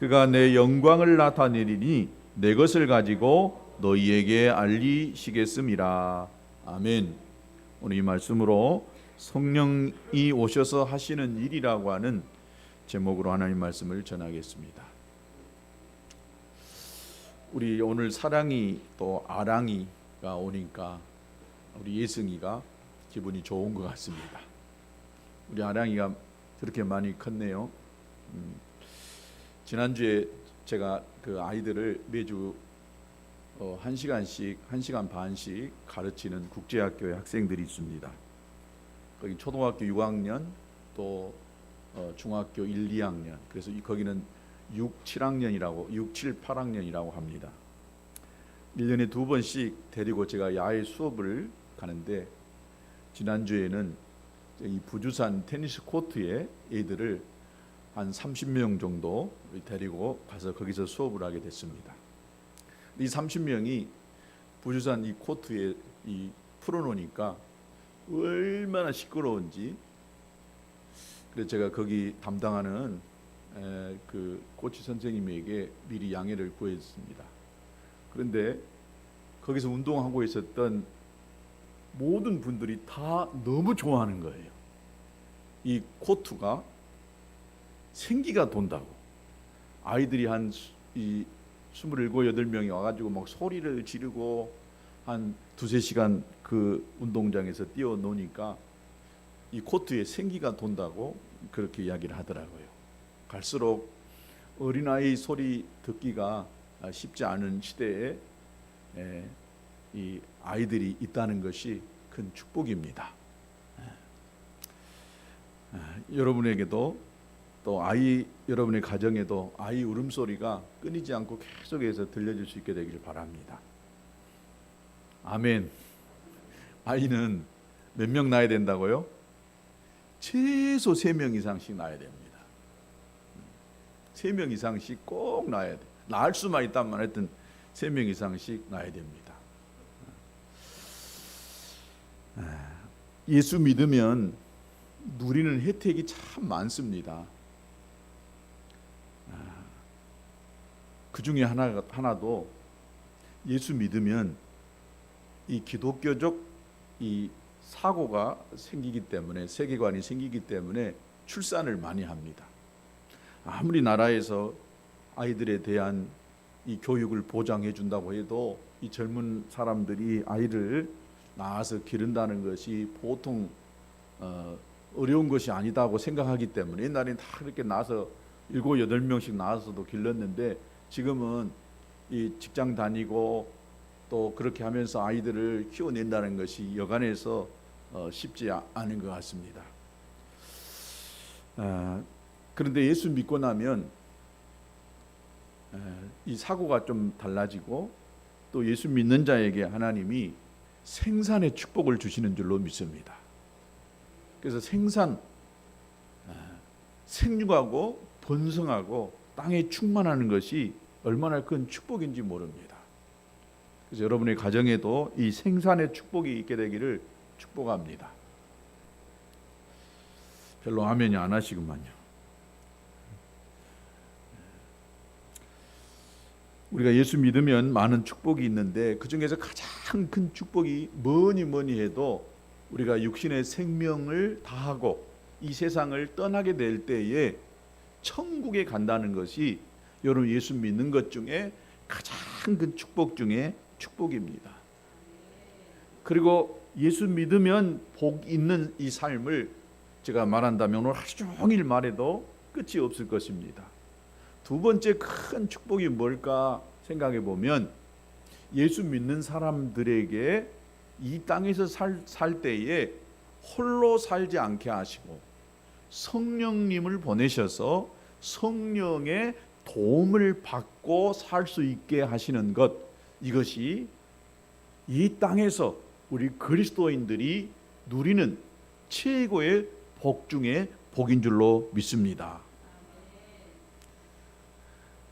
그가 내 영광을 나타내리니 내 것을 가지고 너희에게 알리시겠음이라. 아멘. 오늘 이 말씀으로 성령이 오셔서 하시는 일이라고 하는 제목으로 하나님 말씀을 전하겠습니다. 우리 오늘 사랑이 또 아랑이가 오니까 우리 예승이가 기분이 좋은 것 같습니다. 우리 아랑이가 그렇게 많이 컸네요. 지난주에 제가 그 아이들을 매주 1시간씩 1시간 반씩 가르치는 국제학교의 학생들이 있습니다. 거기 초등학교 6학년 또 중학교 1, 2학년, 그래서 거기는 6, 7학년이라고 6, 7, 8학년이라고 합니다. 1년에 2번씩 데리고 제가 야외 수업을 가는데, 지난주에는 이 부주산 테니스 코트에 애들을 한 30명 정도 데리고 가서 거기서 수업을 하게 됐습니다. 이 30명이 부주산 이 코트에 이 풀어놓으니까 얼마나 시끄러운지, 그래서 제가 거기 담당하는 그 코치 선생님에게 미리 양해를 구했습니다. 그런데 거기서 운동하고 있었던 모든 분들이 다 너무 좋아하는 거예요. 이 코트가 생기가 돈다고. 아이들이 한 27, 8명이 와가지고 막 소리를 지르고 한 2-3시간 그 운동장에서 뛰어노니까 이 코트에 생기가 돈다고 그렇게 이야기를 하더라고요. 갈수록 어린아이 소리 듣기가 쉽지 않은 시대에 이 아이들이 있다는 것이 큰 축복입니다. 여러분에게도 또 여러분의 가정에도 아이 울음소리가 끊이지 않고 계속해서 들려줄 수 있게 되길 바랍니다. 아멘. 아이는 몇 명 낳아야 된다고요? 최소 3명 이상씩 낳아야 됩니다. 3명 이상씩 꼭 낳아야 돼. 낳을 수만 있다면 하여튼 3명 이상씩 낳아야 됩니다. 예수 믿으면 누리는 혜택이 참 많습니다. 그 중에 하나도 예수 믿으면 이 기독교적 이 사고가 생기기 때문에, 세계관이 생기기 때문에 출산을 많이 합니다. 아무리 나라에서 아이들에 대한 이 교육을 보장해 준다고 해도 이 젊은 사람들이 아이를 낳아서 기른다는 것이 보통 어려운 것이 아니다고 생각하기 때문에, 옛날에는 다 그렇게 낳아서 7, 8명씩 낳아서도 길렀는데, 지금은 이 직장 다니고 또 그렇게 하면서 아이들을 키워낸다는 것이 여간해서 쉽지 않은 것 같습니다. 그런데 예수 믿고 나면 이 사고가 좀 달라지고, 또 예수 믿는 자에게 하나님이 생산의 축복을 주시는 줄로 믿습니다. 그래서 생육하고 번성하고 땅에 충만하는 것이 얼마나 큰 축복인지 모릅니다. 그래서 여러분의 가정에도 이 생산의 축복이 있게 되기를 축복합니다. 별로 아멘이 안 하시구만요. 우리가 예수 믿으면 많은 축복이 있는데, 그 중에서 가장 큰 축복이 뭐니 해도 우리가 육신의 생명을 다하고 이 세상을 떠나게 될 때에 천국에 간다는 것이 여러분 예수 믿는 것 중에 가장 큰 축복 중에 축복입니다. 그리고 예수 믿으면 복 있는 이 삶을 제가 말한다면 오늘 하루 종일 말해도 끝이 없을 것입니다. 두 번째 큰 축복이 뭘까 생각해 보면, 예수 믿는 사람들에게 이 땅에서 살 때에 홀로 살지 않게 하시고 성령님을 보내셔서 성령의 도움을 받고 살 수 있게 하시는 것, 이것이 이 땅에서 우리 그리스도인들이 누리는 최고의 복 중에 복인 줄로 믿습니다.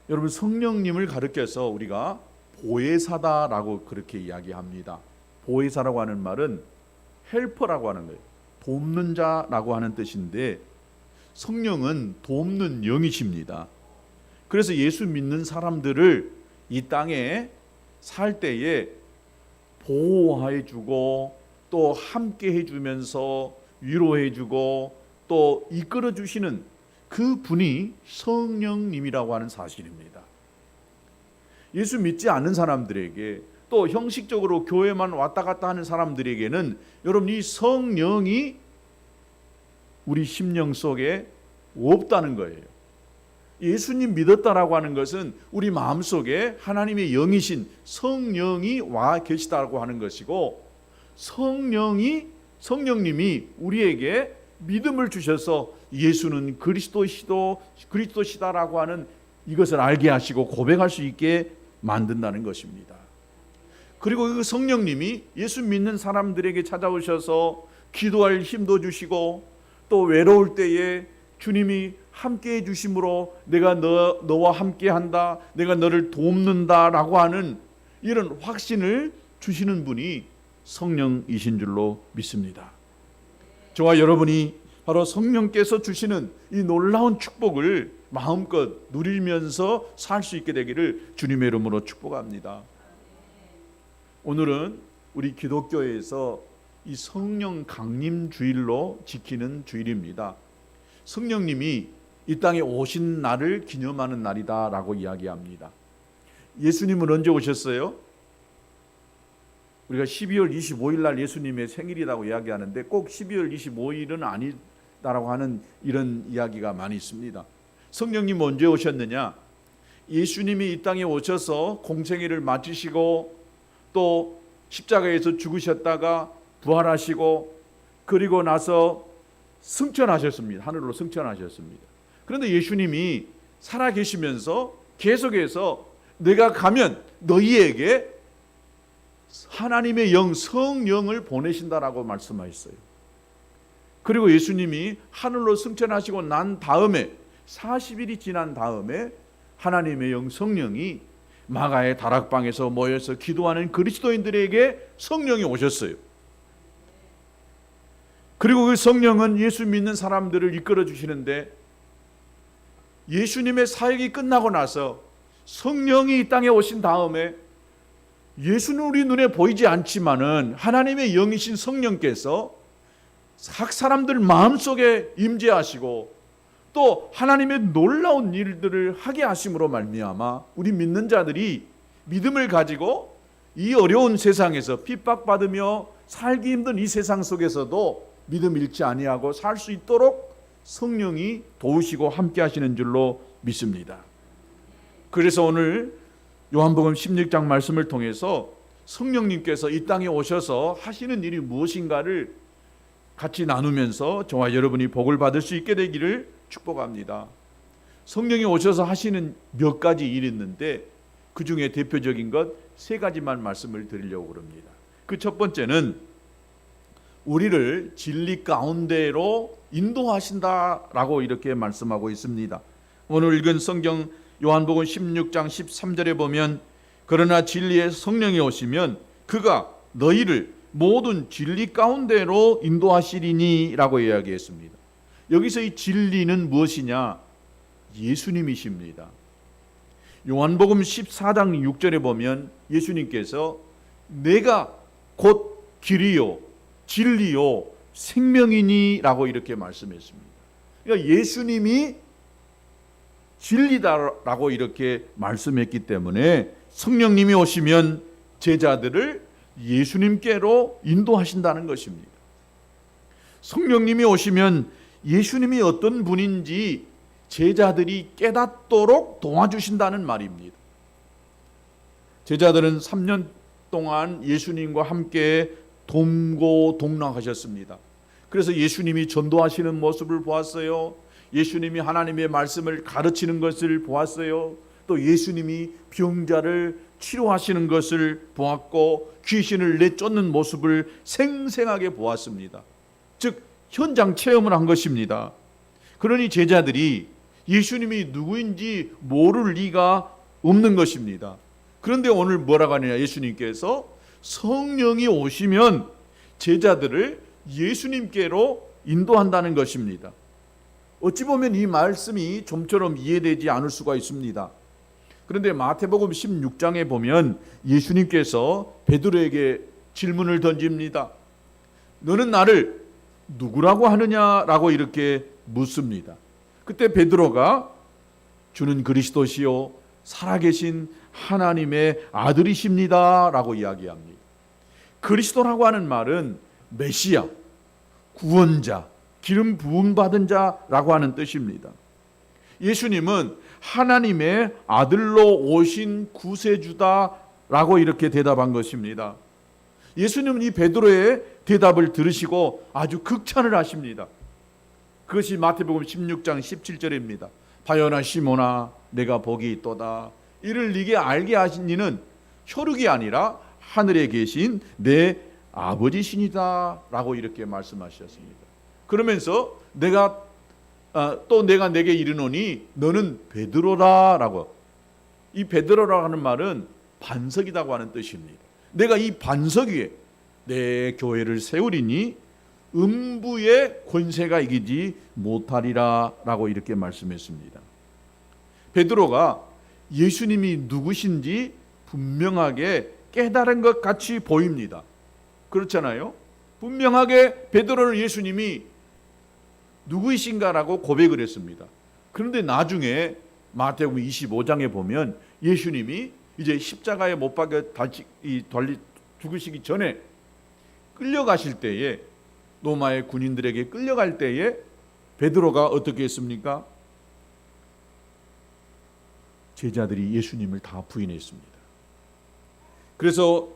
여러분, 성령님을 가르쳐서 우리가 보혜사다라고 그렇게 이야기합니다. 보혜사라고 하는 말은 헬퍼라고 하는 거예요. 돕는 자라고 하는 뜻인데, 성령은 돕는 영이십니다. 그래서 예수 믿는 사람들을 이 땅에 살 때에 보호해 주고 또 함께 해주면서 위로해 주고 또 이끌어 주시는 그 분이 성령님이라고 하는 사실입니다. 예수 믿지 않는 사람들에게 또 형식적으로 교회만 왔다 갔다 하는 사람들에게는 여러분 이 성령이 우리 심령 속에 없다는 거예요. 예수님 믿었다라고 하는 것은 우리 마음속에 하나님의 영이신 성령이 와 계시다고 하는 것이고, 성령님이 우리에게 믿음을 주셔서 예수는 그리스도시다라고 하는 이것을 알게 하시고 고백할 수 있게 만든다는 것입니다. 그리고 그 성령님이 예수 믿는 사람들에게 찾아오셔서 기도할 힘도 주시고 또 외로울 때에 주님이 함께 해주심으로 내가 너와 함께 한다, 내가 너를 돕는다라고 하는 이런 확신을 주시는 분이 성령이신 줄로 믿습니다. 저와 여러분이 바로 성령께서 주시는 이 놀라운 축복을 마음껏 누리면서 살 수 있게 되기를 주님의 이름으로 축복합니다. 오늘은 우리 기독교에서 이 성령 강림 주일로 지키는 주일입니다. 성령님이 이 땅에 오신 날을 기념하는 날이다라고 이야기합니다. 예수님은 언제 오셨어요? 우리가 12월 25일 날 예수님의 생일이라고 이야기하는데 꼭 12월 25일은 아니다라고 하는 이런 이야기가 많이 있습니다. 성령님 언제 오셨느냐? 예수님이 이 땅에 오셔서 공생애를 마치시고 또 십자가에서 죽으셨다가 부활하시고 그리고 나서 승천하셨습니다. 하늘로 승천하셨습니다. 그런데 예수님이 살아계시면서 계속해서 내가 가면 너희에게 하나님의 영 성령을 보내신다라고 말씀하셨어요. 그리고 예수님이 하늘로 승천하시고 난 다음에 40일이 지난 다음에 하나님의 영 성령이 마가의 다락방에서 모여서 기도하는 그리스도인들에게 성령이 오셨어요. 그리고 그 성령은 예수 믿는 사람들을 이끌어 주시는데 예수님의 사역이 끝나고 나서 성령이 이 땅에 오신 다음에 예수는 우리 눈에 보이지 않지만은 하나님의 영이신 성령께서 각 사람들 마음속에 임재하시고 또 하나님의 놀라운 일들을 하게 하심으로 말미암아 우리 믿는 자들이 믿음을 가지고 이 어려운 세상에서 핍박받으며 살기 힘든 이 세상 속에서도 믿음 잃지 아니하고 살 수 있도록 성령이 도우시고 함께 하시는 줄로 믿습니다. 그래서 오늘 요한복음 16장 말씀을 통해서 성령님께서 이 땅에 오셔서 하시는 일이 무엇인가를 같이 나누면서 저와 여러분이 복을 받을 수 있게 되기를 축복합니다. 성령이 오셔서 하시는 몇 가지 일이 있는데 그 중에 대표적인 것 세 가지만 말씀을 드리려고 합니다. 그 첫 번째는 우리를 진리 가운데로 인도하신다라고 이렇게 말씀하고 있습니다. 오늘 읽은 성경 요한복음 16장 13절에 보면 그러나 진리의 성령이 오시면 그가 너희를 모든 진리 가운데로 인도하시리니 라고 이야기했습니다. 여기서 이 진리는 무엇이냐? 예수님이십니다. 요한복음 14장 6절에 보면 예수님께서 내가 곧 길이요 진리요 생명이니 라고 이렇게 말씀했습니다. 그러니까 예수님이 진리다라고 이렇게 말씀했기 때문에 성령님이 오시면 제자들을 예수님께로 인도하신다는 것입니다. 성령님이 오시면 예수님이 어떤 분인지 제자들이 깨닫도록 도와주신다는 말입니다. 제자들은 3년 동안 예수님과 함께 동고동락하셨습니다. 그래서 예수님이 전도하시는 모습을 보았어요. 예수님이 하나님의 말씀을 가르치는 것을 보았어요. 또 예수님이 병자를 치료하시는 것을 보았고 귀신을 내쫓는 모습을 생생하게 보았습니다. 즉 현장 체험을 한 것입니다. 그러니 제자들이 예수님이 누구인지 모를 리가 없는 것입니다. 그런데 오늘 뭐라고 하느냐? 예수님께서 성령이 오시면 제자들을 예수님께로 인도한다는 것입니다. 어찌 보면 이 말씀이 좀처럼 이해되지 않을 수가 있습니다. 그런데 마태복음 16장에 보면 예수님께서 베드로에게 질문을 던집니다. 너는 나를 누구라고 하느냐라고 이렇게 묻습니다. 그때 베드로가 주는 그리스도시요 살아계신 하나님의 아들이십니다 라고 이야기합니다. 그리스도라고 하는 말은 메시아, 구원자, 기름 부음 받은 자라고 하는 뜻입니다. 예수님은 하나님의 아들로 오신 구세주다라고 이렇게 대답한 것입니다. 예수님은 이 베드로의 대답을 들으시고 아주 극찬을 하십니다. 그것이 마태복음 16장 17절입니다. 바요나 시몬아 내가 복이 있도다. 이를 네게 알게 하신 이는 혈육이 아니라 하늘에 계신 내 아버지시니다 라고 이렇게 말씀하셨습니다. 그러면서 내가 내게 이르노니 너는 베드로라 라고, 이 베드로라고 하는 말은 반석이라고 하는 뜻입니다. 내가 이 반석 위에 내 교회를 세우리니 음부의 권세가 이기지 못하리라 라고 이렇게 말씀했습니다. 베드로가 예수님이 누구신지 분명하게 깨달은 것 같이 보입니다. 그렇잖아요. 분명하게 베드로는 예수님이 누구이신가라고 고백을 했습니다. 그런데 나중에 마태복음 25장에 보면 예수님이 이제 십자가에 못 박혀 죽으시기 전에 끌려가실 때에, 로마의 군인들에게 끌려갈 때에 베드로가 어떻게 했습니까? 제자들이 예수님을 다 부인했습니다. 그래서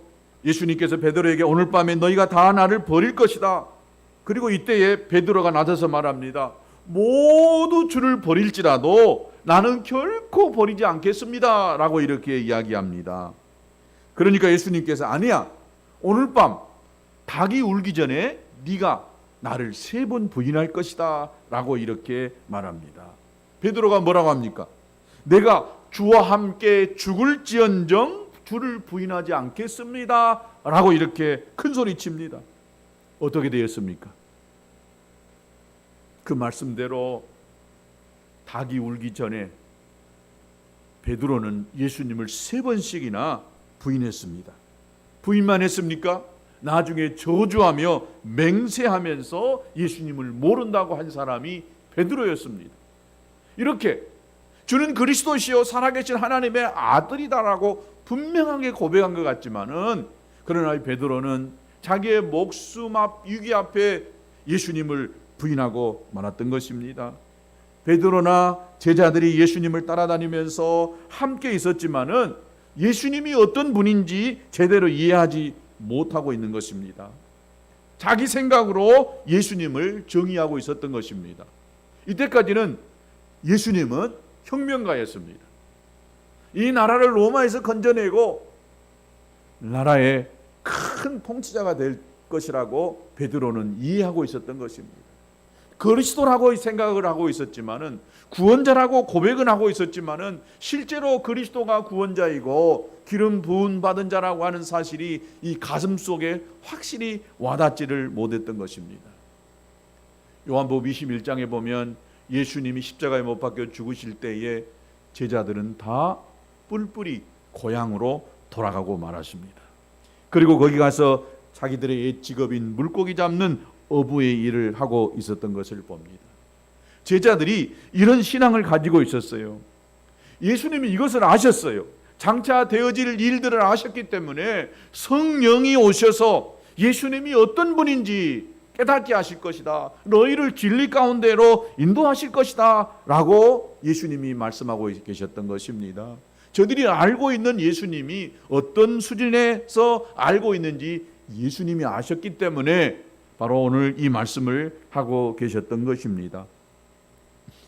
예수님께서 베드로에게 오늘 밤에 너희가 다 나를 버릴 것이다. 그리고 이때에 베드로가 나서서 말합니다. 모두 주를 버릴지라도 나는 결코 버리지 않겠습니다 라고 이렇게 이야기합니다. 그러니까 예수님께서 아니야, 오늘 밤 닭이 울기 전에 네가 나를 3번 부인할 것이다 라고 이렇게 말합니다. 베드로가 뭐라고 합니까? 내가 주와 함께 죽을지언정 주를 부인하지 않겠습니다 라고 이렇게 큰 소리 칩니다. 어떻게 되었습니까? 그 말씀대로 닭이 울기 전에 베드로는 예수님을 3번씩이나 부인했습니다. 부인만 했습니까? 나중에 저주하며 맹세하면서 예수님을 모른다고 한 사람이 베드로였습니다. 이렇게 주는 그리스도시요 살아계신 하나님의 아들이다라고 분명하게 고백한 것 같지만은, 그러나 베드로는 자기의 목숨 위기 앞에 예수님을 부인하고 말았던 것입니다. 베드로나 제자들이 예수님을 따라다니면서 함께 있었지만은 예수님이 어떤 분인지 제대로 이해하지 못하고 있는 것입니다. 자기 생각으로 예수님을 정의하고 있었던 것입니다. 이때까지는 예수님은 혁명가였습니다. 이 나라를 로마에서 건져내고 나라의 큰 통치자가 될 것이라고 베드로는 이해하고 있었던 것입니다. 그리스도라고 생각을 하고 있었지만은, 구원자라고 고백은 하고 있었지만은 실제로 그리스도가 구원자이고 기름 부음 받은 자라고 하는 사실이 이 가슴 속에 확실히 와닿지를 못했던 것입니다. 요한복음 21장에 보면 예수님이 십자가에 못 박혀 죽으실 때에 제자들은 다 뿔뿔이 고향으로 돌아가고 말았습니다. 그리고 거기 가서 자기들의 옛 직업인 물고기 잡는 어부의 일을 하고 있었던 것을 봅니다. 제자들이 이런 신앙을 가지고 있었어요. 예수님이 이것을 아셨어요. 장차 되어질 일들을 아셨기 때문에 성령이 오셔서 예수님이 어떤 분인지 깨닫게 하실 것이다, 너희를 진리 가운데로 인도하실 것이다 라고 예수님이 말씀하고 계셨던 것입니다. 저들이 알고 있는 예수님이 어떤 수준에서 알고 있는지 예수님이 아셨기 때문에 바로 오늘 이 말씀을 하고 계셨던 것입니다.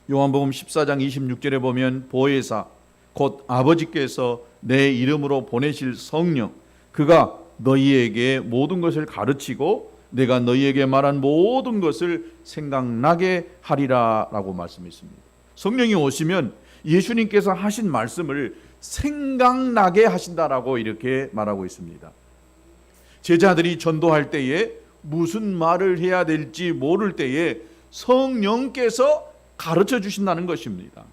요한복음 14장 26절에 보면 보혜사 곧 아버지께서 내 이름으로 보내실 성령, 그가 너희에게 모든 것을 가르치고 내가 너희에게 말한 모든 것을 생각나게 하리라 라고 말씀했습니다. 성령이 오시면 예수님께서 하신 말씀을 생각나게 하신다라고 이렇게 말하고 있습니다. 제자들이 전도할 때에 무슨 말을 해야 될지 모를 때에 성령께서 가르쳐 주신다는 것입니다.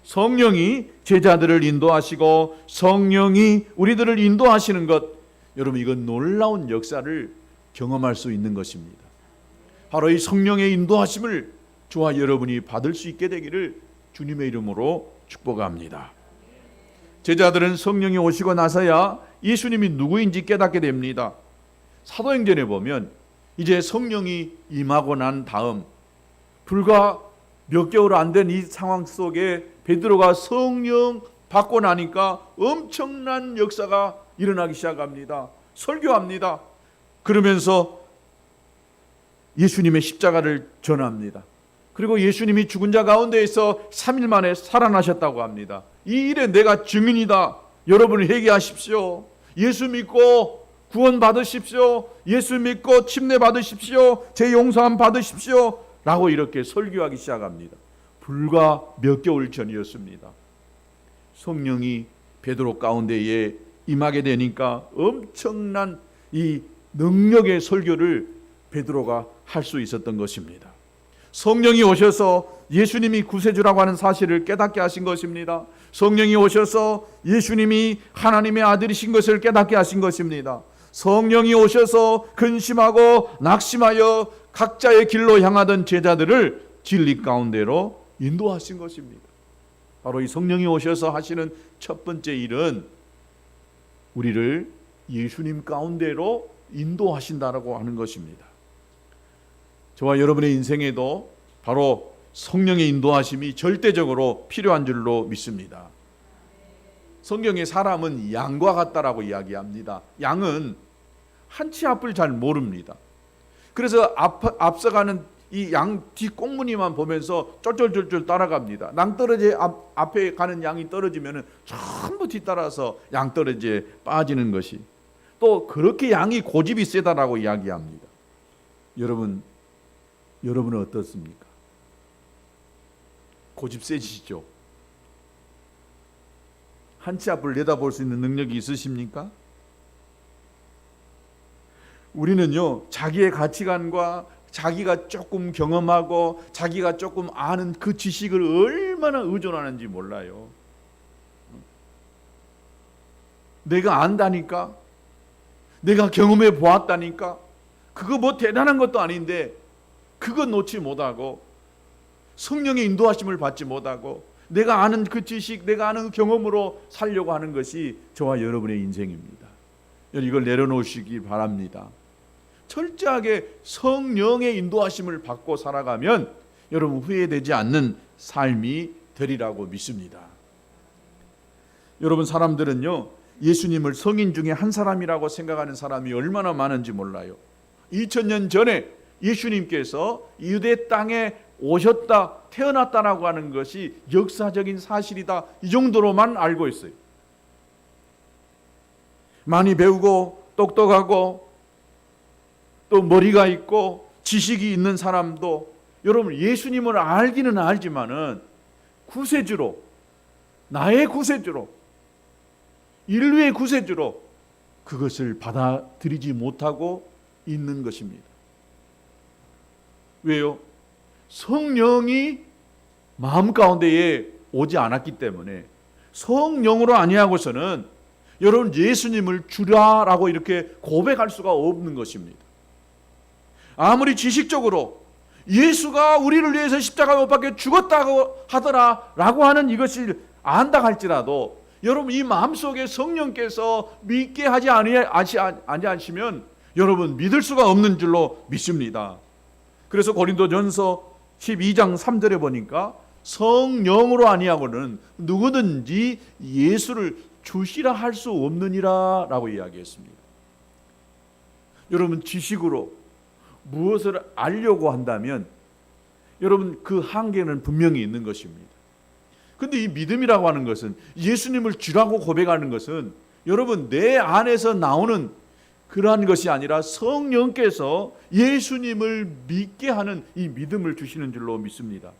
성령이 제자들을 인도하시고 성령이 우리들을 인도하시는 것, 여러분 이건 놀라운 역사를 경험할 수 있는 것입니다. 바로 이 성령의 인도하심을 저와 여러분이 받을 수 있게 되기를 주님의 이름으로 축복합니다. 제자들은 성령이 오시고 나서야 예수님이 누구인지 깨닫게 됩니다. 사도행전에 보면 이제 성령이 임하고 난 다음 불과 몇 개월 안 된 이 상황 속에 베드로가 성령 받고 나니까 엄청난 역사가 일어나기 시작합니다. 설교합니다. 그러면서 예수님의 십자가를 전합니다. 그리고 예수님이 죽은 자 가운데에서 3일 만에 살아나셨다고 합니다. 이 일에 내가 증인이다. 여러분 회개하십시오. 예수 믿고 구원 받으십시오. 예수 믿고 침례 받으십시오. 제 용서함 받으십시오. 라고 이렇게 설교하기 시작합니다. 불과 몇 개월 전이었습니다. 성령이 베드로 가운데에 임하게 되니까 엄청난 이 능력의 설교를 베드로가 할 수 있었던 것입니다. 성령이 오셔서 예수님이 구세주라고 하는 사실을 깨닫게 하신 것입니다. 성령이 오셔서 예수님이 하나님의 아들이신 것을 깨닫게 하신 것입니다. 성령이 오셔서 근심하고 낙심하여 각자의 길로 향하던 제자들을 진리 가운데로 인도하신 것입니다. 바로 이 성령이 오셔서 하시는 첫 번째 일은 우리를 예수님 가운데로 인도하신다라고 하는 것입니다. 저와 여러분의 인생에도 바로 성령의 인도하심이 절대적으로 필요한 줄로 믿습니다. 성경의 사람은 양과 같다라고 이야기합니다. 양은 한치 앞을 잘 모릅니다. 그래서 앞서가는 이 양 뒷꽁무니만 보면서 쫄쫄쫄쫄 따라갑니다. 낭떠러지 앞에 가는 양이 떨어지면 전부 뒤따라서 양떠러지에 빠지는 것이, 또 그렇게 양이 고집이 세다라고 이야기합니다. 여러분은 어떻습니까? 고집 세지시죠? 한치 앞을 내다볼 수 있는 능력이 있으십니까? 우리는요, 자기의 가치관과 자기가 조금 경험하고 자기가 조금 아는 그 지식을 얼마나 의존하는지 몰라요. 내가 안다니까, 내가 경험해 보았다니까, 그거 뭐 대단한 것도 아닌데 그거 놓지 못하고 성령의 인도하심을 받지 못하고 내가 아는 그 지식, 내가 아는 경험으로 살려고 하는 것이 저와 여러분의 인생입니다. 이걸 내려놓으시기 바랍니다. 철저하게 성령의 인도하심을 받고 살아가면 여러분 후회되지 않는 삶이 되리라고 믿습니다. 여러분, 사람들은요, 예수님을 성인 중에 한 사람이라고 생각하는 사람이 얼마나 많은지 몰라요. 2000년 전에 예수님께서 유대 땅에 오셨다, 태어났다라고 하는 것이 역사적인 사실이다, 이 정도로만 알고 있어요. 많이 배우고 똑똑하고 또 머리가 있고 지식이 있는 사람도 여러분 예수님을 알기는 알지만은 구세주로, 나의 구세주로, 인류의 구세주로 그것을 받아들이지 못하고 있는 것입니다. 왜요? 성령이 마음 가운데에 오지 않았기 때문에. 성령으로 아니하고서는 여러분 예수님을 주라라고 이렇게 고백할 수가 없는 것입니다. 아무리 지식적으로 예수가 우리를 위해서 십자가에 못 박혀 죽었다고 하더라라고 하는 이것을 안다 할지라도 여러분 이 마음속에 성령께서 믿게 하지 아니하시면 여러분 믿을 수가 없는 줄로 믿습니다. 그래서 고린도전서 12장 3절에 보니까 성령으로 아니하고는 누구든지 예수를 주시라 할 수 없느니라 라고 이야기했습니다. 여러분 지식으로 무엇을 알려고 한다면 여러분 그 한계는 분명히 있는 것입니다. 근데 이 믿음이라고 하는 것은, 예수님을 주라고 고백하는 것은 여러분 내 안에서 나오는 그러한 것이 아니라 성령께서 예수님을 믿게 하는 이 믿음을 주시는 줄로 믿습니다.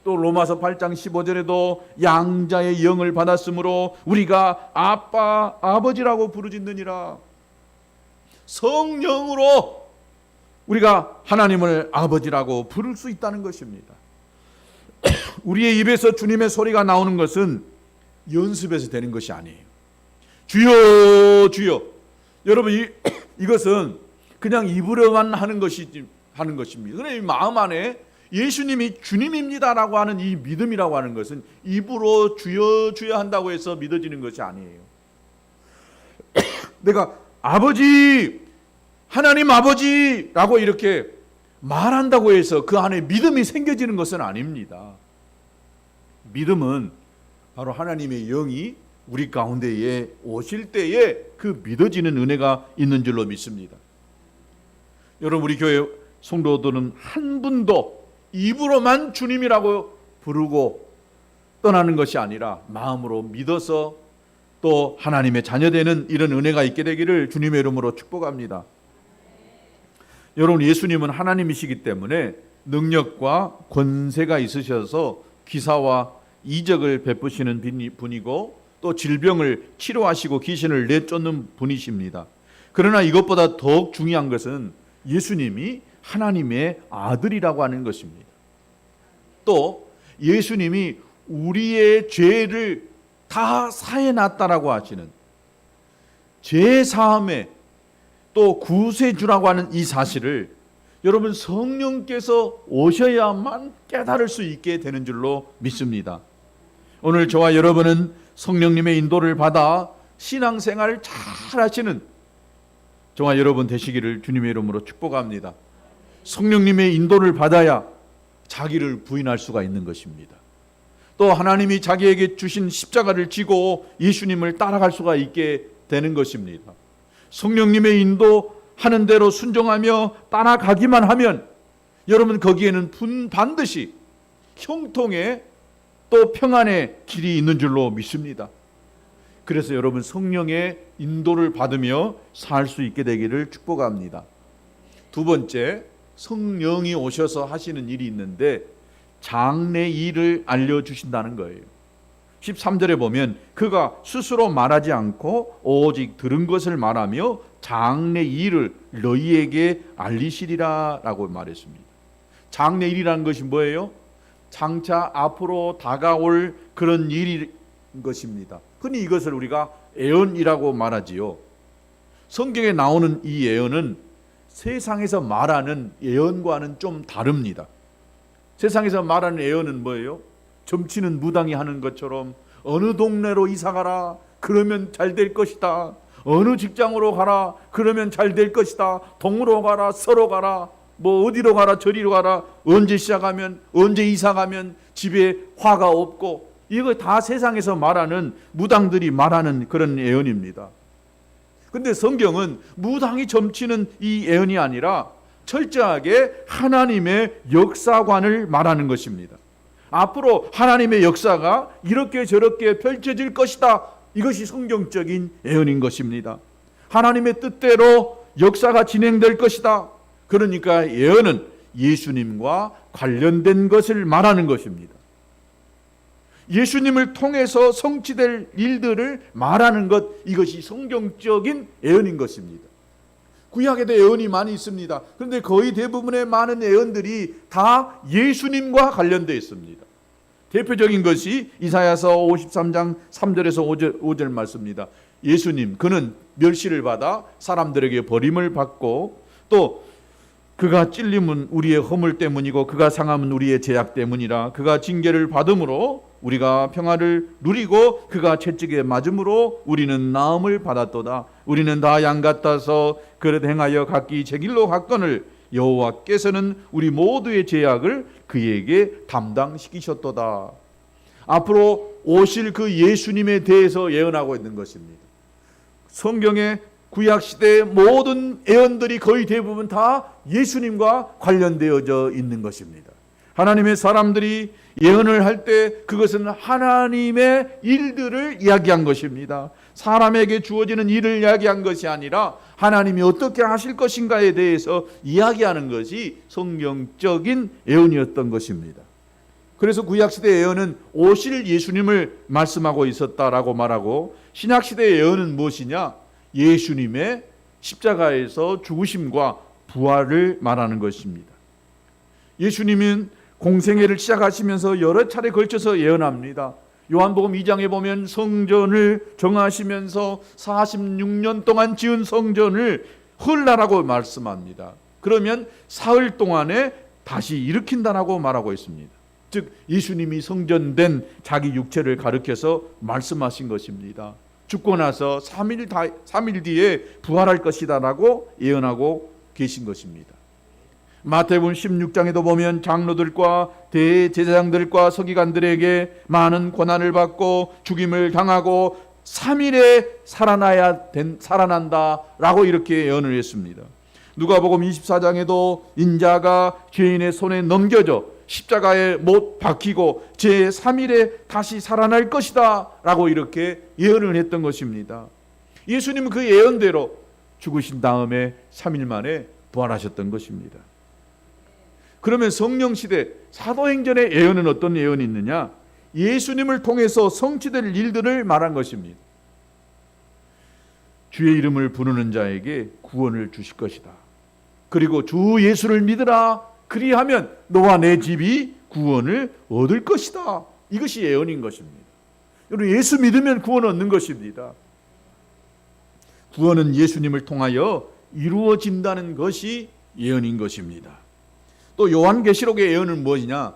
또 로마서 8장 15절에도 양자의 영을 받았으므로 우리가 아빠, 아버지라고 부르짖느니라. 성령으로 우리가 하나님을 아버지라고 부를 수 있다는 것입니다. 우리의 입에서 주님의 소리가 나오는 것은 연습해서 되는 것이 아니에요. 주여 주여. 여러분 이것은 그냥 입으로만 하는 것입니다. 그러나 마음 안에 예수님이 주님입니다라고 하는 이 믿음이라고 하는 것은 입으로 주여 주여 한다고 해서 믿어지는 것이 아니에요. 내가 아버지, 하나님 아버지라고 이렇게 말한다고 해서 그 안에 믿음이 생겨지는 것은 아닙니다. 믿음은 바로 하나님의 영이 우리 가운데에 오실 때에 그 믿어지는 은혜가 있는 줄로 믿습니다. 여러분, 우리 교회 성도들은 한 분도 입으로만 주님이라고 부르고 떠나는 것이 아니라 마음으로 믿어서 또 하나님의 자녀되는 이런 은혜가 있게 되기를 주님의 이름으로 축복합니다. 여러분, 예수님은 하나님이시기 때문에 능력과 권세가 있으셔서 기사와 이적을 베푸시는 분이고 또 질병을 치료하시고 귀신을 내쫓는 분이십니다. 그러나 이것보다 더욱 중요한 것은 예수님이 하나님의 아들이라고 하는 것입니다. 또 예수님이 우리의 죄를 다 사해놨다라고 하시는 죄사함의 또 구세주라고 하는 이 사실을 여러분 성령께서 오셔야만 깨달을 수 있게 되는 줄로 믿습니다. 오늘 저와 여러분은 성령님의 인도를 받아 신앙생활을 잘 하시는 저와 여러분 되시기를 주님의 이름으로 축복합니다. 성령님의 인도를 받아야 자기를 부인할 수가 있는 것입니다. 또 하나님이 자기에게 주신 십자가를 지고 예수님을 따라갈 수가 있게 되는 것입니다. 성령님의 인도하는 대로 순종하며 따라가기만 하면 여러분 거기에는 반드시 형통의 또 평안의 길이 있는 줄로 믿습니다. 그래서 여러분 성령의 인도를 받으며 살 수 있게 되기를 축복합니다. 두 번째, 성령이 오셔서 하시는 일이 있는데 장래 일을 알려주신다는 거예요. 13절에 보면 그가 스스로 말하지 않고 오직 들은 것을 말하며 장래 일을 너희에게 알리시리라 라고 말했습니다. 장래 일이라는 것이 뭐예요? 장차 앞으로 다가올 그런 일인 것입니다. 흔히 이것을 우리가 예언이라고 말하지요. 성경에 나오는 이 예언은 세상에서 말하는 예언과는 좀 다릅니다. 세상에서 말하는 예언은 뭐예요? 점치는 무당이 하는 것처럼 어느 동네로 이사가라 그러면 잘 될 것이다. 어느 직장으로 가라 그러면 잘 될 것이다. 동으로 가라 서로 가라 뭐 어디로 가라 저리로 가라 언제 시작하면 언제 이사 가면 집에 화가 없고 이거 다 세상에서 말하는 무당들이 말하는 그런 예언입니다. 근데 성경은 무당이 점치는 이 예언이 아니라 철저하게 하나님의 역사관을 말하는 것입니다. 앞으로 하나님의 역사가 이렇게 저렇게 펼쳐질 것이다. 이것이 성경적인 예언인 것입니다. 하나님의 뜻대로 역사가 진행될 것이다. 그러니까 예언은 예수님과 관련된 것을 말하는 것입니다. 예수님을 통해서 성취될 일들을 말하는 것, 이것이 성경적인 예언인 것입니다. 구약에도 예언이 많이 있습니다. 그런데 거의 대부분의 많은 예언들이 다 예수님과 관련되어 있습니다. 대표적인 것이 이사야서 53장 3절에서 5절 말씀입니다. 예수님, 그는 멸시를 받아 사람들에게 버림을 받고 또 그가 찔림은 우리의 허물 때문이고 그가 상함은 우리의 죄악 때문이라. 그가 징계를 받음으로 우리가 평화를 누리고 그가 채찍에 맞음으로 우리는 나음을 받았도다. 우리는 다 양 같아서 그릇 행하여 각기 제 길로 갔거늘 여호와께서는 우리 모두의 죄악을 그에게 담당시키셨도다. 앞으로 오실 그 예수님에 대해서 예언하고 있는 것입니다. 성경의 구약시대의 모든 예언들이 거의 대부분 다 예수님과 관련되어져 있는 것입니다. 하나님의 사람들이 예언을 할 때 그것은 하나님의 일들을 이야기한 것입니다. 사람에게 주어지는 일을 이야기한 것이 아니라 하나님이 어떻게 하실 것인가에 대해서 이야기하는 것이 성경적인 예언이었던 것입니다. 그래서 구약시대 예언은 오실 예수님을 말씀하고 있었다라고 말하고, 신약시대의 예언은 무엇이냐? 예수님의 십자가에서 죽으심과 부활을 말하는 것입니다. 예수님은 공생애를 시작하시면서 여러 차례 걸쳐서 예언합니다. 요한복음 2장에 보면 성전을 정하시면서 46년 동안 지은 성전을 헐라라고 말씀합니다. 그러면 사흘 동안에 다시 일으킨다라고 말하고 있습니다. 즉 예수님이 성전된 자기 육체를 가리켜서 말씀하신 것입니다. 죽고 나서 3일 뒤에 부활할 것이다라고 예언하고 계신 것입니다. 마태복음 16장에도 보면 장로들과 대제사장들과 서기관들에게 많은 고난을 받고 죽임을 당하고 3일에 살아난다라고 이렇게 예언을 했습니다. 누가복음 24장에도 인자가 죄인의 손에 넘겨져 십자가에 못 박히고 제3일에 다시 살아날 것이다 라고 이렇게 예언을 했던 것입니다. 예수님은 그 예언대로 죽으신 다음에 3일 만에 부활하셨던 것입니다. 그러면 성령시대 사도행전의 예언은 어떤 예언이 있느냐? 예수님을 통해서 성취될 일들을 말한 것입니다. 주의 이름을 부르는 자에게 구원을 주실 것이다. 그리고 주 예수를 믿으라. 그리하면 너와 내 집이 구원을 얻을 것이다. 이것이 예언인 것입니다. 여러분, 예수 믿으면 구원 얻는 것입니다. 구원은 예수님을 통하여 이루어진다는 것이 예언인 것입니다. 또 요한계시록의 예언은 무엇이냐?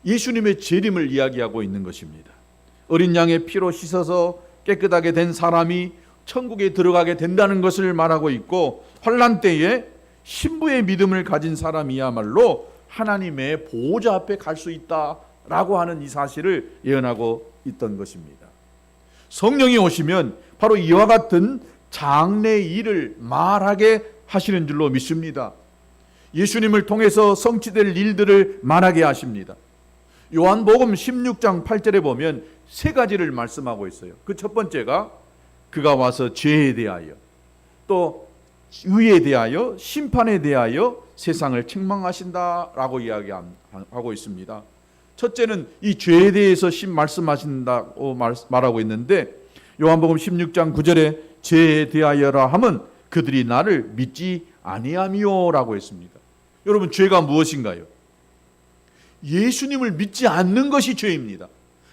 예수님의 재림을 이야기하고 있는 것입니다. 어린 양의 피로 씻어서 깨끗하게 된 사람이 천국에 들어가게 된다는 것을 말하고 있고, 환난 때에 신부의 믿음을 가진 사람이야말로 하나님의 보호자 앞에 갈 수 있다라고 하는 이 사실을 예언하고 있던 것입니다. 성령이 오시면 바로 이와 같은 장래 일을 말하게 하시는 줄로 믿습니다. 예수님을 통해서 성취될 일들을 말하게 하십니다. 요한복음 16장 8절에 보면 세 가지를 말씀하고 있어요. 그 첫 번째가 그가 와서 죄에 대하여, 또 의에 대하여, 심판에 대하여 세상을 책망하신다라고 이야기하고 있습니다. 첫째는 이 죄에 대해서 말씀하신다고 말하고 있는데, 요한복음 16장 9절에 죄에 대하여라 함은 그들이 나를 믿지 아니하미요라고 했습니다. 여러분, 죄가 무엇인가요? 예수님을 믿지 않는 것이 죄입니다.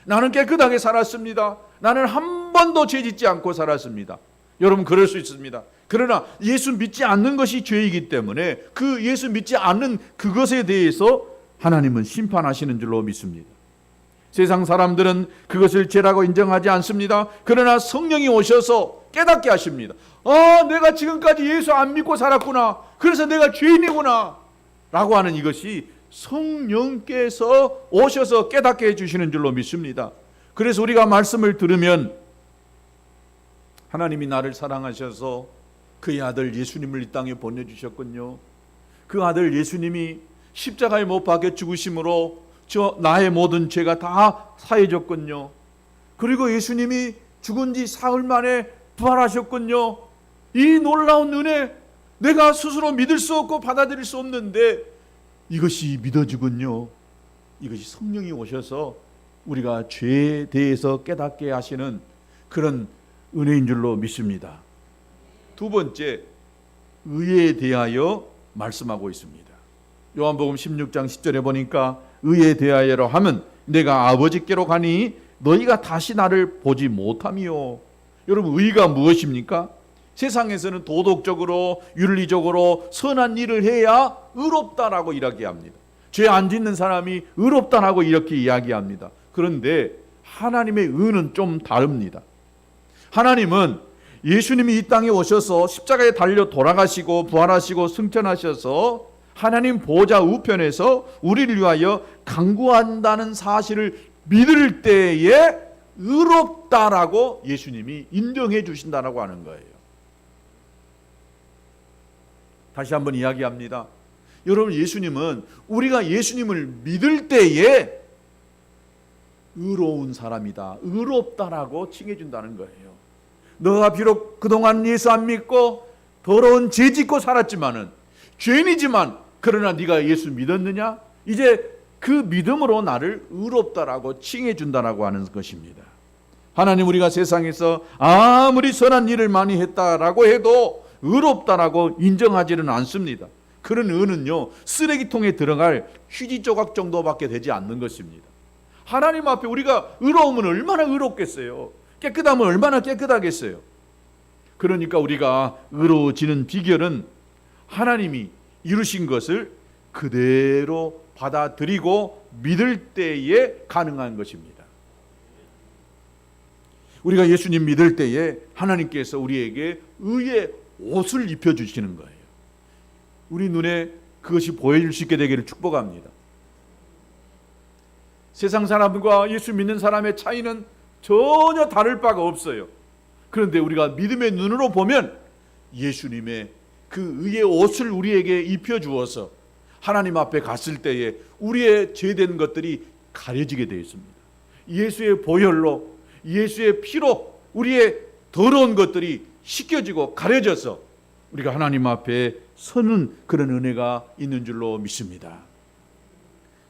나는 깨끗하게 살았습니다. 나는 한 번도 죄 짓지 않고 살았습니다. 여러분, 그럴 수 있습니다. 그러나 예수 믿지 않는 것이 죄이기 때문에 그 예수 믿지 않는 그것에 대해서 하나님은 심판하시는 줄로 믿습니다. 세상 사람들은 그것을 죄라고 인정하지 않습니다. 그러나 성령이 오셔서 깨닫게 하십니다. 내가 지금까지 예수 안 믿고 살았구나. 그래서 내가 죄인이구나 라고 하는 이것이 성령께서 오셔서 깨닫게 해주시는 줄로 믿습니다. 그래서 우리가 말씀을 들으면 하나님이 나를 사랑하셔서 그의 아들 예수님을 이 땅에 보내주셨군요. 그 아들 예수님이 십자가에 못 박혀 죽으심으로 나의 모든 죄가 다 사해졌군요. 그리고 예수님이 죽은 지 사흘 만에 부활하셨군요. 이 놀라운 은혜, 내가 스스로 믿을 수 없고 받아들일 수 없는데 이것이 믿어지군요. 이것이 성령이 오셔서 우리가 죄에 대해서 깨닫게 하시는 그런 은혜인 줄로 믿습니다. 두 번째, 의에 대하여 말씀하고 있습니다. 요한복음 16장 10절에 보니까 의에 대하여라 하면 내가 아버지께로 가니 너희가 다시 나를 보지 못함이요. 여러분, 의가 무엇입니까? 세상에서는 도덕적으로 윤리적으로 선한 일을 해야 의롭다라고 이야기합니다. 죄 안 짓는 사람이 의롭다라고 이렇게 이야기합니다. 그런데 하나님의 의는 좀 다릅니다. 하나님은 예수님이 이 땅에 오셔서 십자가에 달려 돌아가시고 부활하시고 승천하셔서 하나님 보좌 우편에서 우리를 위하여 강구한다는 사실을 믿을 때에 의롭다라고 예수님이 인정해 주신다라고 하는 거예요. 다시 한번 이야기합니다. 여러분, 예수님은 우리가 예수님을 믿을 때에 의로운 사람이다, 의롭다라고 칭해 준다는 거예요. 너가 비록 그동안 예수 안 믿고 더러운 죄 짓고 살았지만은, 죄인이지만 그러나 네가 예수 믿었느냐? 이제 그 믿음으로 나를 의롭다라고 칭해 준다라고 하는 것입니다. 하나님, 우리가 세상에서 아무리 선한 일을 많이 했다라고 해도 의롭다라고 인정하지는 않습니다. 그런 은은요 쓰레기통에 들어갈 휴지 조각 정도밖에 되지 않는 것입니다. 하나님 앞에 우리가 의로우면 얼마나 의롭겠어요. 깨끗하면 얼마나 깨끗하겠어요. 그러니까 우리가 의로워지는 비결은 하나님이 이루신 것을 그대로 받아들이고 믿을 때에 가능한 것입니다. 우리가 예수님 믿을 때에 하나님께서 우리에게 의의 옷을 입혀주시는 거예요. 우리 눈에 그것이 보여줄 수 있게 되기를 축복합니다. 세상 사람과 예수 믿는 사람의 차이는 전혀 다를 바가 없어요. 그런데 우리가 믿음의 눈으로 보면 예수님의 그 의의 옷을 우리에게 입혀주어서 하나님 앞에 갔을 때에 우리의 죄된 것들이 가려지게 되어 있습니다. 예수의 보혈로, 예수의 피로 우리의 더러운 것들이 씻겨지고 가려져서 우리가 하나님 앞에 서는 그런 은혜가 있는 줄로 믿습니다.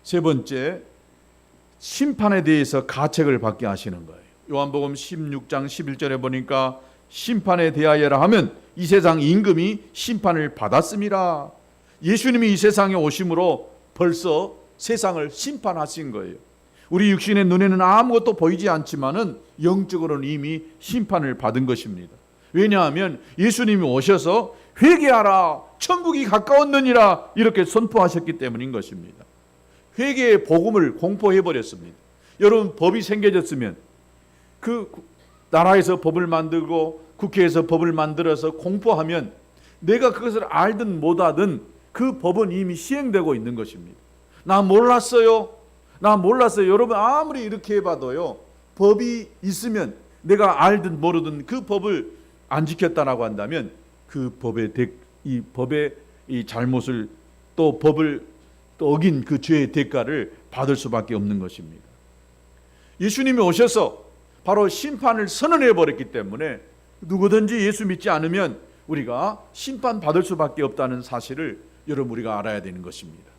세 번째, 심판에 대해서 가책을 받게 하시는 거예요. 요한복음 16장 11절에 보니까 심판에 대하여라 하면 이 세상 임금이 심판을 받았음이라. 예수님이 이 세상에 오심으로 벌써 세상을 심판하신 거예요. 우리 육신의 눈에는 아무것도 보이지 않지만은 영적으로는 이미 심판을 받은 것입니다. 왜냐하면 예수님이 오셔서 회개하라, 천국이 가까웠느니라 이렇게 선포하셨기 때문인 것입니다. 회개의 복음을 공포해 버렸습니다. 여러분, 법이 생겨졌으면 그 나라에서 법을 만들고 국회에서 법을 만들어서 공포하면 내가 그것을 알든 못하든 그 법은 이미 시행되고 있는 것입니다. 나 몰랐어요. 여러분, 아무리 이렇게 해봐도요, 법이 있으면 내가 알든 모르든 그 법을 안 지켰다라고 한다면 그 이 법의 이 잘못을 또 법을 또 어긴 그 죄의 대가를 받을 수밖에 없는 것입니다. 예수님이 오셔서 바로 심판을 선언해 버렸기 때문에 누구든지 예수 믿지 않으면 우리가 심판받을 수밖에 없다는 사실을 여러분 우리가 알아야 되는 것입니다.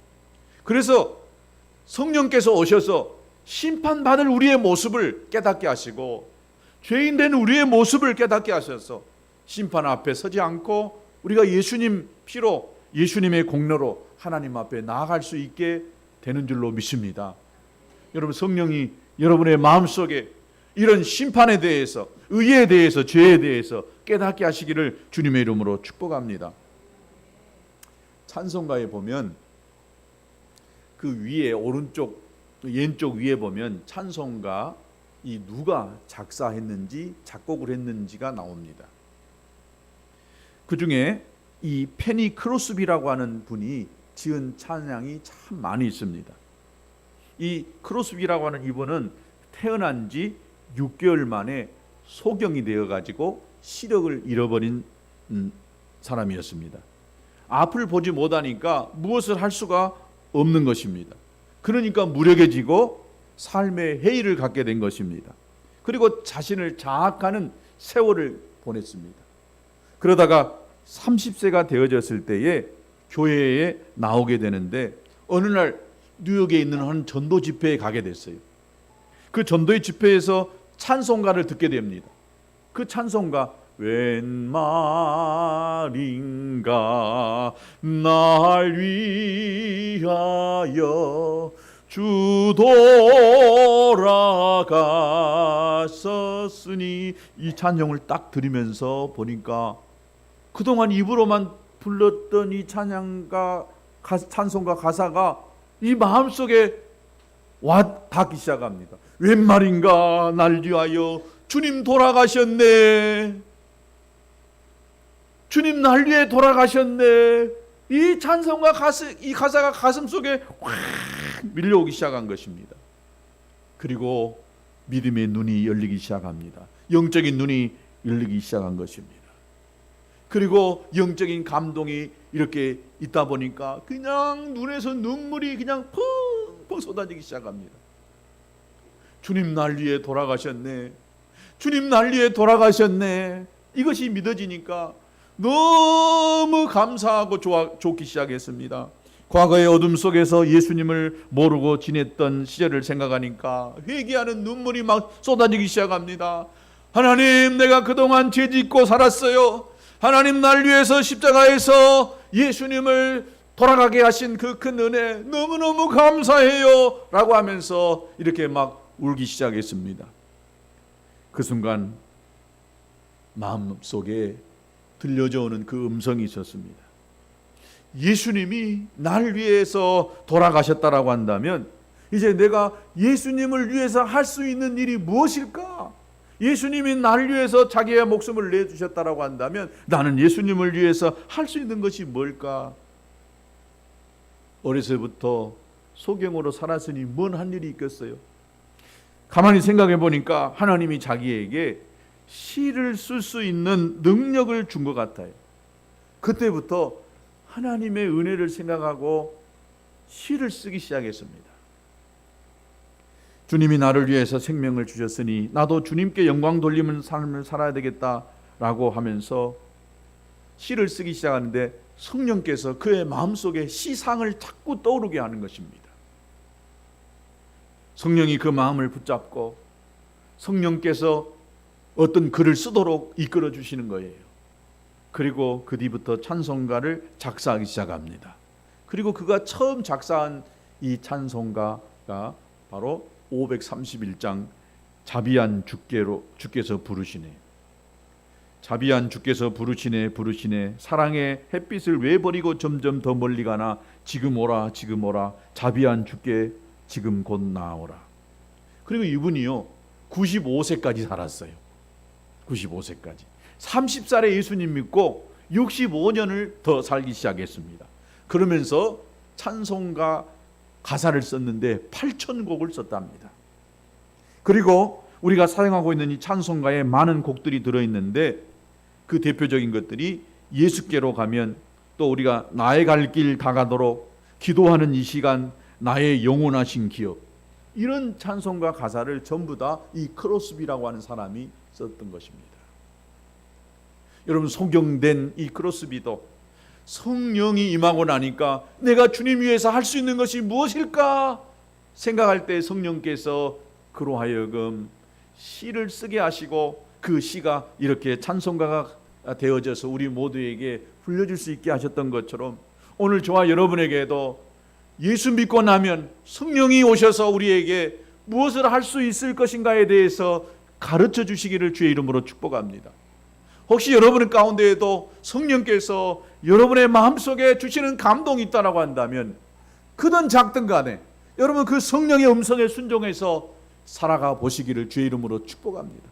그래서 성령께서 오셔서 심판받을 우리의 모습을 깨닫게 하시고 죄인 된 우리의 모습을 깨닫게 하셔서 심판 앞에 서지 않고 우리가 예수님 피로, 예수님의 공로로 하나님 앞에 나아갈 수 있게 되는 줄로 믿습니다. 여러분, 성령이 여러분의 마음속에 이런 심판에 대해서, 의에 대해서, 죄에 대해서 깨닫게 하시기를 주님의 이름으로 축복합니다. 찬송가에 보면 그 위에 오른쪽 왼쪽 위에 보면 찬송가 이 누가 작사했는지 작곡을 했는지가 나옵니다. 그 중에 이 페니 크로스비라고 하는 분이 지은 찬양이 참 많이 있습니다. 이 크로스비라고 하는 이분은 태어난 지 6개월 만에 소경이 되어가지고 시력을 잃어버린 사람이었습니다. 앞을 보지 못하니까 무엇을 할 수가 없는 것입니다. 그러니까 무력해지고 삶의 해이를 갖게 된 것입니다. 그리고 자신을 장악하는 세월을 보냈습니다. 그러다가 30세가 되어졌을 때에 교회에 나오게 되는데 어느 날 뉴욕에 있는 한 전도 집회에 가게 됐어요. 그 전도의 집회에서 찬송가를 듣게 됩니다. 그 찬송가, 웬 말인가 날 위하여 주 돌아가셨으니, 이 찬송을 딱 들으면서 보니까 그동안 입으로만 불렀던 이 찬송가 가사가 이 마음속에 와 닿기 시작합니다. 웬 말인가 날 위하여 주님 돌아가셨네. 주님 날 위해 돌아가셨네. 이 찬송가 이 가사가 가슴속에 확 밀려오기 시작한 것입니다. 그리고 믿음의 눈이 열리기 시작합니다. 영적인 눈이 열리기 시작한 것입니다. 그리고 영적인 감동이 이렇게 있다 보니까 그냥 눈에서 눈물이 그냥 펑펑 쏟아지기 시작합니다. 주님 날 위해 돌아가셨네. 주님 날 위해 돌아가셨네. 이것이 믿어지니까 너무 감사하고 좋기 시작했습니다. 과거의 어둠 속에서 예수님을 모르고 지냈던 시절을 생각하니까 회개하는 눈물이 막 쏟아지기 시작합니다. 하나님, 내가 그동안 죄짓고 살았어요. 하나님, 날 위해서 십자가에서 예수님을 돌아가게 하신 그 큰 은혜 너무너무 감사해요 라고 하면서 이렇게 막 울기 시작했습니다. 그 순간 마음속에 들려져 오는 그 음성이 있었습니다. 예수님이 나를 위해서 돌아가셨다라고 한다면 이제 내가 예수님을 위해서 할 수 있는 일이 무엇일까? 예수님이 나를 위해서 자기의 목숨을 내주셨다라고 한다면 나는 예수님을 위해서 할 수 있는 것이 뭘까? 어려서부터 소경으로 살았으니 뭔 한 일이 있겠어요? 가만히 생각해 보니까 하나님이 자기에게 시를 쓸 수 있는 능력을 준 것 같아요. 그때부터 하나님의 은혜를 생각하고 시를 쓰기 시작했습니다. 주님이 나를 위해서 생명을 주셨으니 나도 주님께 영광 돌리는 삶을 살아야 되겠다라고 하면서 시를 쓰기 시작하는데 성령께서 그의 마음속에 시상을 자꾸 떠오르게 하는 것입니다. 성령이 그 마음을 붙잡고 성령께서 어떤 글을 쓰도록 이끌어 주시는 거예요. 그리고 그 뒤부터 찬송가를 작사하기 시작합니다. 그리고 그가 처음 작사한 이 찬송가가 바로 531장 자비한 주께서 부르시네. 자비한 주께서 부르시네 부르시네 사랑의 햇빛을 왜 버리고 점점 더 멀리 가나 지금 오라 지금 오라 자비한 주께 지금 곧 나오라. 그리고 이분이요 95세까지 살았어요. 95세까지 30살에 예수님 믿고 65년을 더 살기 시작했습니다. 그러면서 찬송가 가사를 썼는데 8,000곡을 썼답니다. 그리고 우리가 사용하고 있는 이 찬송가에 많은 곡들이 들어있는데 그 대표적인 것들이 예수께로 가면, 또 우리가 나의 갈 길 다가도록, 기도하는 이 시간, 나의 영원하신 기억, 이런 찬송가 가사를 전부 다 이 크로스비라고 하는 사람이 썼던 것입니다. 여러분, 소경된 이 크로스비도 성령이 임하고 나니까 내가 주님 위해서 할 수 있는 것이 무엇일까 생각할 때 성령께서 그로 하여금 시를 쓰게 하시고 그 시가 이렇게 찬송가가 되어져서 우리 모두에게 불려줄 수 있게 하셨던 것처럼 오늘 저와 여러분에게도 예수 믿고 나면 성령이 오셔서 우리에게 무엇을 할 수 있을 것인가에 대해서 가르쳐 주시기를 주의 이름으로 축복합니다. 혹시 여러분 가운데에도 성령께서 여러분의 마음속에 주시는 감동이 있다고 한다면 크든 작든 간에 여러분 그 성령의 음성에 순종해서 살아가 보시기를 주의 이름으로 축복합니다.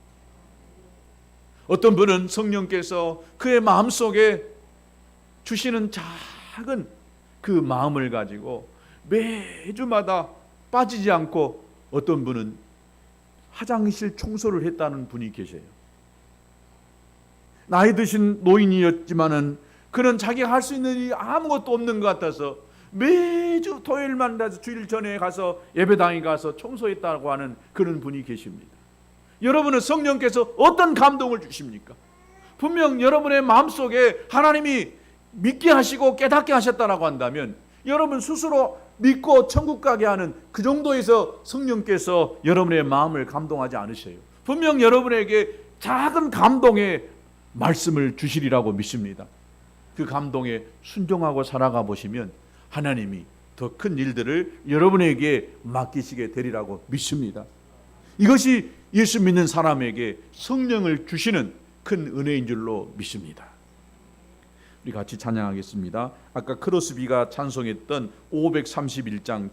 어떤 분은 성령께서 그의 마음속에 주시는 작은 그 마음을 가지고 매주마다 빠지지 않고 어떤 분은 화장실 청소를 했다는 분이 계세요. 나이 드신 노인이었지만은 그는 자기가 할 수 있는 일이 아무것도 없는 것 같아서 매주 토요일만 돼서 주일 전에 가서 예배당에 가서 청소했다고 하는 그런 분이 계십니다. 여러분은 성령께서 어떤 감동을 주십니까? 분명 여러분의 마음속에 하나님이 믿게 하시고 깨닫게 하셨다고 한다면 여러분 스스로 믿고 천국 가게 하는 그 정도에서 성령께서 여러분의 마음을 감동하지 않으셔요. 분명 여러분에게 작은 감동의 말씀을 주시리라고 믿습니다. 그 감동에 순종하고 살아가 보시면 하나님이 더 큰 일들을 여러분에게 맡기시게 되리라고 믿습니다. 이것이 예수 믿는 사람에게 성령을 주시는 큰 은혜인 줄로 믿습니다. 우리 같이 찬양하겠습니다. 아까 크로스비가 찬송했던 531장